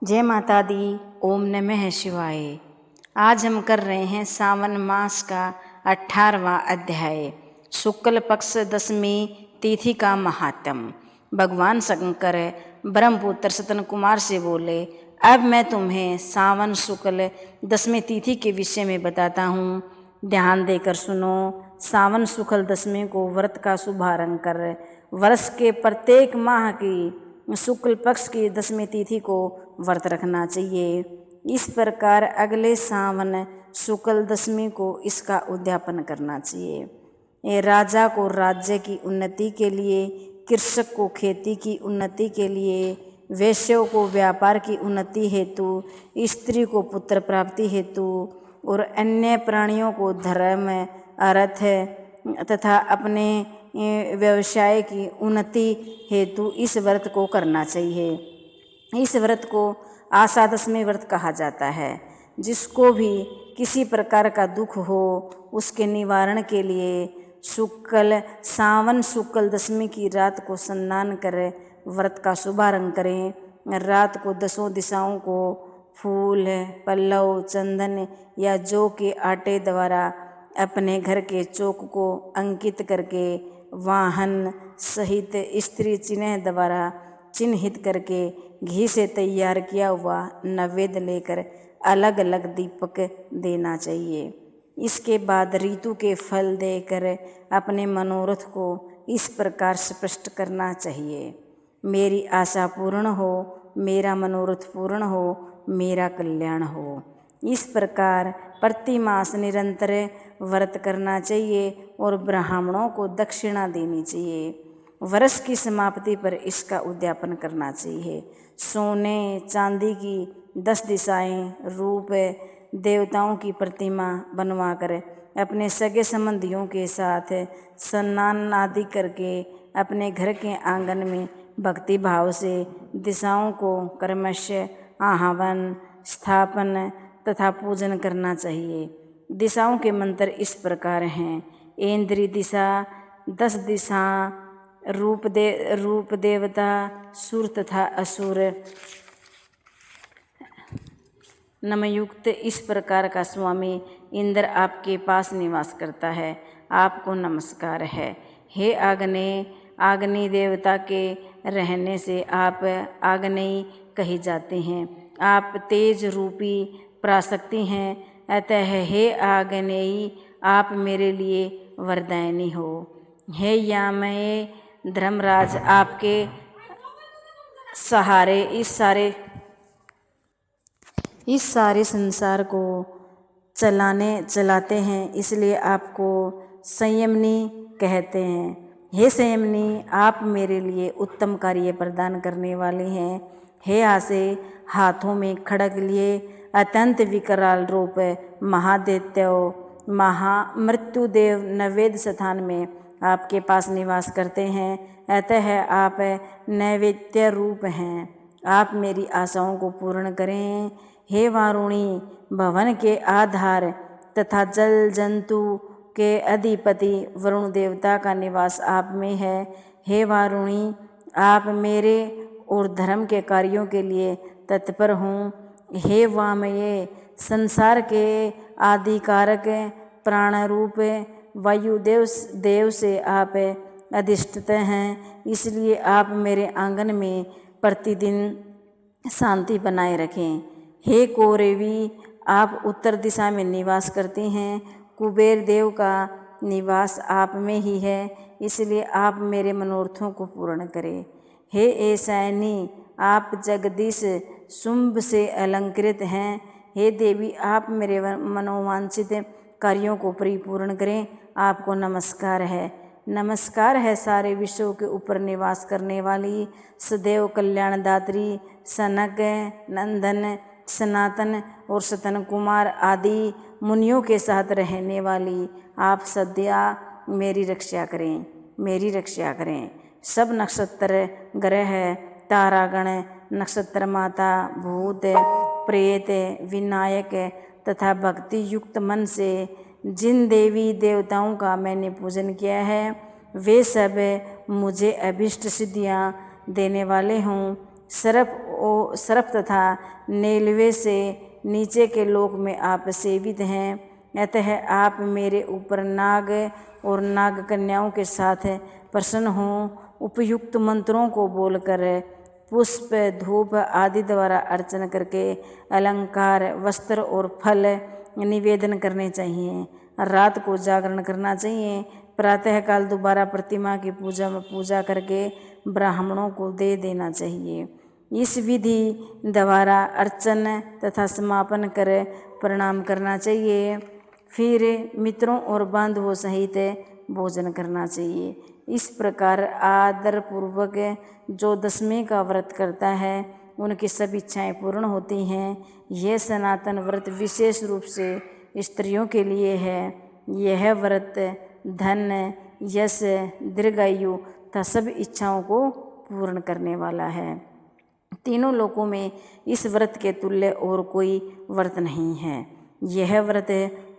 जय माता दी। ओम नमः शिवाय। आज हम कर रहे हैं सावन मास का 18वां अध्याय, शुक्ल पक्ष दशमी तिथि का महात्म। भगवान शंकर ब्रह्मपुत्र सतन कुमार से बोले, अब मैं तुम्हें सावन शुक्ल दशमी तिथि के विषय में बताता हूँ, ध्यान देकर सुनो। सावन शुक्ल दशमी को व्रत का शुभारंभ कर वर्ष के प्रत्येक माह की शुक्ल पक्ष की दशमी तिथि को व्रत रखना चाहिए। इस प्रकार अगले सावन शुक्ल दशमी को इसका उद्यापन करना चाहिए। ये राजा को राज्य की उन्नति के लिए, कृषक को खेती की उन्नति के लिए, वैश्यों को व्यापार की उन्नति हेतु, स्त्री को पुत्र प्राप्ति हेतु और अन्य प्राणियों को धर्म, अर्थ तथा अपने व्यवसाय की उन्नति हेतु इस व्रत को करना चाहिए। इस व्रत को आषाढ़ दशमी व्रत कहा जाता है। जिसको भी किसी प्रकार का दुख हो उसके निवारण के लिए सावन शुक्ल दशमी की रात को स्नान कर व्रत का शुभारंभ करें। रात को 10 दिशाओं को फूल, पल्लव, चंदन या जौ के आटे द्वारा अपने घर के चौक को अंकित करके वाहन सहित स्त्री चिन्ह द्वारा चिन्हित करके घी से तैयार किया हुआ नैवेद्य लेकर अलग अलग दीपक देना चाहिए। इसके बाद ऋतु के फल देकर अपने मनोरथ को इस प्रकार स्पष्ट करना चाहिए, मेरी आशा पूर्ण हो, मेरा मनोरथ पूर्ण हो, मेरा कल्याण हो। इस प्रकार प्रति मास निरंतर व्रत करना चाहिए और ब्राह्मणों को दक्षिणा देनी चाहिए। वर्ष की समाप्ति पर इसका उद्यापन करना चाहिए। सोने चांदी की 10 दिशाएं रूप देवताओं की प्रतिमा बनवाकर अपने सगे संबंधियों के साथ स्नान आदि करके अपने घर के आंगन में भक्ति भाव से दिशाओं को क्रमशः आह्वान, स्थापन तथा पूजन करना चाहिए। दिशाओं के मंत्र इस प्रकार हैं। इंद्री दिशा 10 दिशा, रूप देवता, सुर तथा असुर नमयुक्त। इस प्रकार का स्वामी इंद्र आपके पास निवास करता है, आपको नमस्कार है। हे आग्नेय देवता के रहने से आप आग्नेय कही जाते हैं। आप तेज रूपी पराशक्ति हैं, अतः हे आग्नेयी आप मेरे लिए वरदायिनी हो। हे यामय धर्मराज, आपके सहारे इस सारे संसार को चलाते हैं, इसलिए आपको संयमनी कहते हैं। हे संयमनी, आप मेरे लिए उत्तम कार्य प्रदान करने वाले हैं। हे आसे, हाथों में खड्ग लिए अत्यंत विकराल रूप महादैत्यो महामृत्युदेव नैवेद्य स्थान में आपके पास निवास करते हैं, अतः आप नैवेद्य रूप हैं। आप मेरी आशाओं को पूर्ण करें। हे वारुणी, भवन के आधार तथा जल जंतु के अधिपति वरुण देवता का निवास आप में है। हे वारुणी, आप मेरे और धर्म के कार्यों के लिए तत्पर हों। हे वामये, संसार के आदिकारक प्राण रूप वायुदेव से आप अधिष्ठित हैं, इसलिए आप मेरे आंगन में प्रतिदिन शांति बनाए रखें। हे कौरवी, आप उत्तर दिशा में निवास करती हैं। कुबेर देव का निवास आप में ही है, इसलिए आप मेरे मनोरथों को पूर्ण करें। हे ऐशानी, आप जगदीश शुंभ से अलंकृत हैं। हे देवी, आप मेरे मनोवांछित कार्यों को परिपूर्ण करें। आपको नमस्कार है। नमस्कार है सारे विश्वों के ऊपर निवास करने वाली, सदैव कल्याणदात्री, सनक, नंदन, सनातन और सतन कुमार आदि मुनियों के साथ रहने वाली, आप सद्या मेरी रक्षा करें। सब नक्षत्र ग्रह, तारागण, नक्षत्र माता, भूत प्रेत, विनायक तथा भक्ति युक्त मन से जिन देवी देवताओं का मैंने पूजन किया है, वे सब मुझे अभिष्ट सिद्धियाँ देने वाले हों। सर्प सर्प तथा नेलवे से नीचे के लोक में आप सेवित हैं। अतः आप मेरे ऊपर नाग और नाग कन्याओं के साथ प्रसन्न हों। उपयुक्त मंत्रों को बोलकर, पुष्प धूप आदि द्वारा अर्चन करके अलंकार, वस्त्र और फल निवेदन करने चाहिए। रात को जागरण करना चाहिए। प्रातःकाल दोबारा प्रतिमा की पूजा करके ब्राह्मणों को दे देना चाहिए। इस विधि द्वारा अर्चन तथा समापन कर प्रणाम करना चाहिए। फिर मित्रों और बांधवों सहित भोजन करना चाहिए। इस प्रकार आदरपूर्वक जो दशमी का व्रत करता है उनकी सब इच्छाएं पूर्ण होती हैं। यह सनातन व्रत विशेष रूप से स्त्रियों के लिए है। यह व्रत धन, यश, दीर्घायु तथा सब इच्छाओं को पूर्ण करने वाला है। तीनों लोकों में इस व्रत के तुल्य और कोई व्रत नहीं है। यह व्रत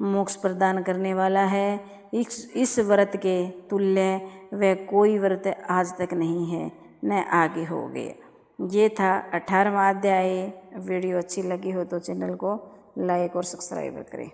मोक्ष प्रदान करने वाला है। इस व्रत के तुल्य वह कोई व्रत आज तक नहीं है, न आगे होगे। ये था 18वां अध्याय। वीडियो अच्छी लगी हो तो चैनल को लाइक और सब्सक्राइब करें।